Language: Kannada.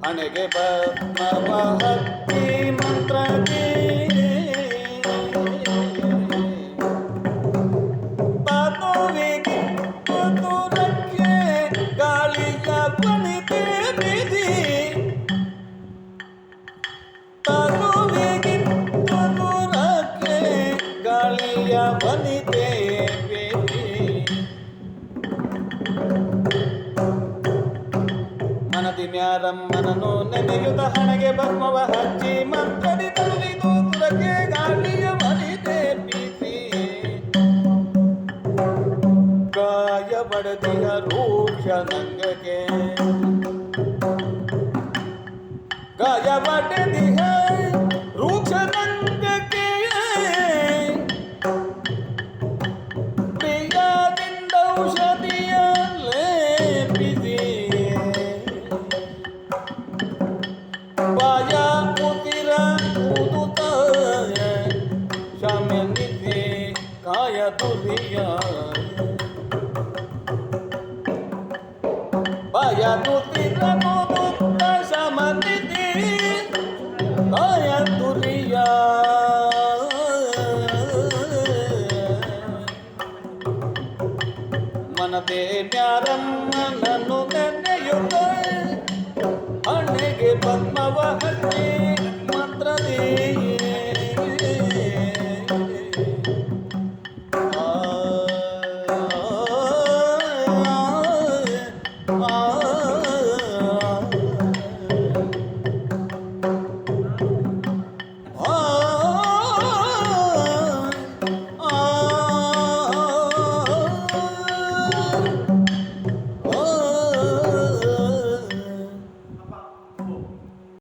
ಹಣೆಗೆ ಪದ್ಮವ ಹತ್ತಿ ಮಂತ್ರಕ್ಕೆ ತನುವಿಗೆ ಕುತೂರಕ್ಕೆ ಗಾಳಿಯ ವನಿತೆ ಬಿದಿ ತನುವಿಗೆ ಕುತೂರಕ್ಕೆ ಗಾಳಿಯ ವನಿತೆ ಬಿದಿ ಮನದಿನ್ಯಾರಮ್ಮನನ್ನು ನೆನೆಯುತ್ತ ಹಣೆಗೆ ಭಸ್ಮವ ಹಚ್ಚಿ ಮಂತ್ರದಿ ತರುವಿದು ತುರಕ್ಕೆ ಗಾಳಿಯ ವನಿತೆ ಬೀಸಿ ಗಾಯ ಬಡದಿಯ ರೂಕ್ಷ ನಂಗಕ್ಕೆ ಗಾಯ ಬಡದಿಯ ರೂಕ್ಷ ನಂಗಕ್ಕೆ ಪ್ರಿಯದಿಂದ ಔಷಧಿಯ ಲೇಪಿಸಿ ಬಾಯ ಉತಿರ ಊದುತ್ತಾಯ ಶಾಮ್ಯನಿಧಿ ಕಾಯ ತುರಿಯ ಬಾಯ ಉತಿರ ಊದುತ್ತ ಶಾಮನಿಧಿ ಕಾಯ ತುರಿಯ ಮನದೇ ನ್ಯಾರಮ್ಮನನ್ನು ನೆನೆಯುತ್ತ ಹಣೆಗೆ ಪದ್ಮವ